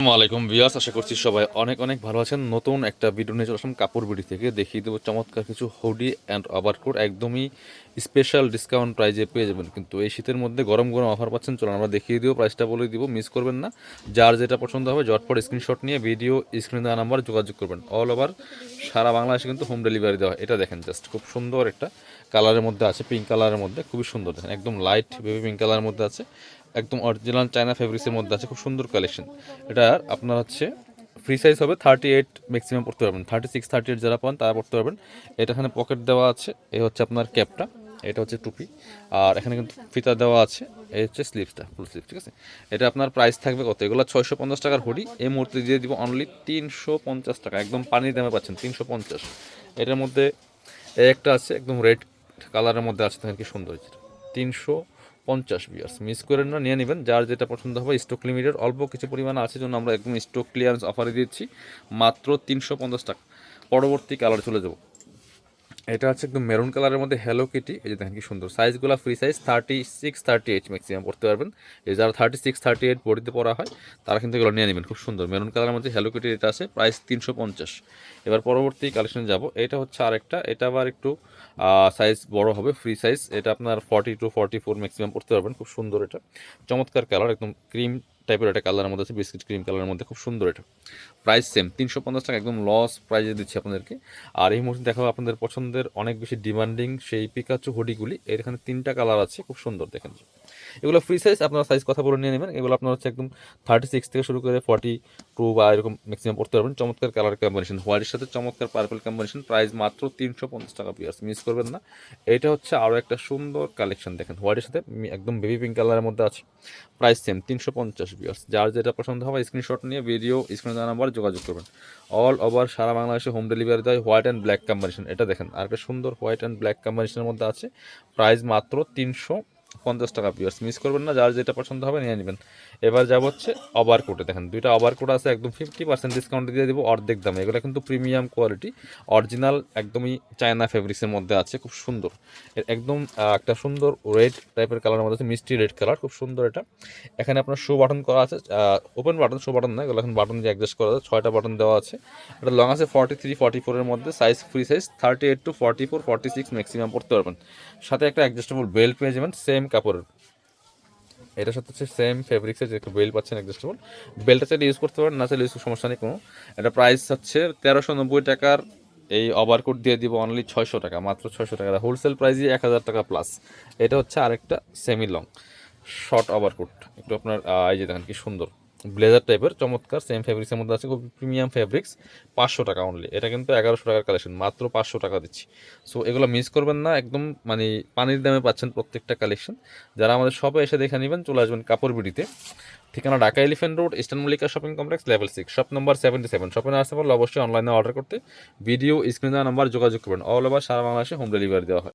আসসালামাইকুম ভিউয়ার্স, আশা করছি সবাই অনেক অনেক ভালো আছেন। নতুন একটা ভিডিও নিয়ে চলে আসলাম কাপড় বিডি থেকে। দেখিয়ে দেবো চমৎকার কিছু হুডি অ্যান্ড ওভারকোট একদমই স্পেশাল ডিসকাউন্ট প্রাইজে পেয়ে যাবেন। কিন্তু এই শীতের মধ্যে গরম গরম অফার পাচ্ছেন। চলুন আমরা দেখিয়ে দিব, প্রাইসটা বলে দিব, মিস করবেন না। যার যেটা পছন্দ হবে ঝটপট স্ক্রিনশট নিয়ে ভিডিও স্ক্রিনে দেওয়া নাম্বার যোগাযোগ করবেন। অল ওভার সারা বাংলাদেশে কিন্তু হোম ডেলিভারি দেওয়া হয়। এটা দেখেন, জাস্ট খুব সুন্দর একটা কালারের মধ্যে আছে, পিঙ্ক কালারের মধ্যে, খুবই সুন্দর। দেখেন একদম লাইট বেবি পিঙ্ক কালারের মধ্যে আছে, একদম অরিজিনাল চায়না ফেব্রিক্সের মধ্যে আছে, খুব সুন্দর কালেকশন। এটা আপনার হচ্ছে ফ্রি সাইজ হবে 38 ম্যাক্সিমাম পড়তে পারবেন। 36 38 যারা পান তারা পড়তে পারবেন। এটা এখানে পকেট দেওয়া আছে, এই হচ্ছে আপনার ক্যাপটা, এটা হচ্ছে টুপি, আর এখানে কিন্তু ফিতা দেওয়া আছে, এই হচ্ছে স্লিভসটা, ফুল স্লিভ। ঠিক আছে, এটা আপনার প্রাইস থাকবে কত? এগুলো 650 টাকার হুডি, এই মুহূর্তে দিয়ে দিব অনলি 350 টাকা, একদম পানির দামে পাচ্ছেন 350। এটার মধ্যে এই একটা আছে একদম রেড কালারের মধ্যে আছে, দেখেন কি সুন্দর, 350 বিয়ার্স, মিস করেন না, নিয়ে নেবেন। যার যেটা পছন্দ হবে, স্টক লিমিটেড অল্প কিছু পরিমাণে আছে, জন্য আমরা একদম স্টক ক্লিয়ারেন্স অফারে দিচ্ছি মাত্র 350 টাকা। পরবর্তী কালার চলে যাব, এটা হচ্ছে একদম মেরুন কালারের মধ্যে হ্যালো কিটি। এই যে দেখেন কি সুন্দর, সাইজগুলো ফ্রি সাইজ 36 38 ম্যাক্সিমাম পড়তে পারবেন। এই যারা 36 38 বডিতে পড়া হয় তারা কিন্তু এগুলো নিয়ে নেবেন। খুব সুন্দর মেরুন কালারের মধ্যে হ্যালো কিটির এটা আছে, প্রাইস 350। এবার পরবর্তী কালেকশন যাব, এটা হচ্ছে আরেকটা, এটা আবার একটু সাইজ বড় হবে, ফ্রি সাইজ। এটা আপনার 42 44 ম্যাক্সিমাম পড়তে পারবেন। খুব সুন্দর, এটা চমৎকার কালার, একদম ক্রিম টাইপের একটা কালারের মধ্যে আছে, বিস্কিট ক্রিম কালারের মধ্যে, খুব সুন্দর। এটা প্রাইস সেম 350 টাকা, একদম লস প্রাইজে দিচ্ছি আপনাদেরকে। আর এই মুহূর্তে দেখাবো আপনাদের পছন্দের অনেক বেশি ডিমান্ডিং সেই পিকাচু হুডিগুলি। এখানে 3টা কালার আছে, খুব সুন্দর। দেখেন এগুলো ফ্রি সাইজ, আপনার সাইজ কথা বলে নিয়ে নেবেন। এগুলো আপনার হচ্ছে একদম 36 থেকে শুরু করে 42 বা এরকম ম্যাক্সিমাম পড়তে পারবেন। চমৎকার কালার কম্বিনেশন, হোয়াইটের সাথে চমৎকার পার্পল কম্বিনেশন, প্রাইস মাত্র 350 টাকা পিয়ার্স, মিস করবেন না। এটা হচ্ছে আরও একটা সুন্দর কালেকশন, দেখেন হোয়াইটের সাথে একদম বেবি পিঙ্ক কালারের মধ্যে আছে, প্রাইস সেম 350 পিয়ার্স। যার যেটা পছন্দ হবে স্ক্রিনশট নিয়ে ভিডিও স্ক্রিনে দেওয়া নাম্বার যোগাযোগ করবেন। অল ওভার সারা বাংলাদেশে হোম ডেলিভারি দেয়। হোয়াইট অ্যান্ড ব্ল্যাক কম্বিনেশন, এটা দেখেন আর একটা সুন্দর হোয়াইট অ্যান্ড ব্ল্যাক কম্বিনেশনের মধ্যে আছে, প্রাইস মাত্র 350 টাকা পিয়ার্স, মিস করবেন না। যার যেটা পছন্দ হবে নিয়ে নেবেন। এবার যাব হচ্ছে ওভারকোটে, দেখেন দুইটা ওভারকোট আছে, একদম 50% ডিসকাউন্ট দিয়ে দেবো অর্ধেক দামে। এগুলো কিন্তু প্রিমিয়াম কোয়ালিটি, অরিজিনাল একদমই চায়না ফেব্রিক্সের মধ্যে আছে, খুব সুন্দর। একদম একটা সুন্দর রেড টাইপের কালারের মধ্যে আছে, মিষ্টি রেড কালার, খুব সুন্দর। এটা এখানে আপনার শো বাটন করা আছে, ওপেন বাটন, শো বাটন না, এগুলো এখন বাটন দিয়ে অ্যাডজাস্ট করা আছে, 6টা বাটন দেওয়া আছে। এটা লং আছে 43 44 এর মধ্যে, size free size 38 to 44 46 maximum পড়তে পারবেন। সাথে একটা অ্যাডজাস্টেবল বেল্ট পেয়ে যাবেন সেম কাপড়ের, এটার সাথে হচ্ছে সেম ফেব্রিক্সের যে একটা বেল্ট পাচ্ছেন অ্যাডজাস্টেবল। বেল্টটা চাইলে ইউজ করতে পারেন, না চাইলে ইউজ সমস্যা নেই কোনো। এটা প্রাইস হচ্ছে 1390 টাকার, এই ওভারকোট দিয়ে দিব অনলি 600 টাকা, মাত্র 600 টাকা। হোলসেল প্রাইসই 1000 টাকা প্লাস। এটা হচ্ছে আরেকটা সেমি লং শর্ট ওভারকোট, একটু আপনার এই যে দেখেন কি সুন্দর, ব্লেজার টাইপের চমৎকার, সেম ফেব্রিক্সের মধ্যে আছে, খুব প্রিমিয়াম ফেব্রিক্স, 500 টাকা অনলি। এটা কিন্তু 1100 টাকার কালেকশন, মাত্র 500 টাকা দিচ্ছি। সো এগুলো মিস করবেন না, একদম মানে পানির দামে পাচ্ছেন প্রত্যেকটা কালেকশন। যারা আমাদের শপে এসে দেখে নেবেন, চলে আসবেন কাপড় বিডিতে। ঠিকানা Dhaka elephant road, eastern Mallika shopping complex, level 6, shop number 77। শপে না আসতে পারলে অবশ্যই অনলাইনে অর্ডার করতে ভিডিও স্ক্রিনে দেওয়া নাম্বার যোগাযোগ করবেন। অল ওভার সারা বাংলাদেশে হোম ডেলিভারি দেওয়া হয়।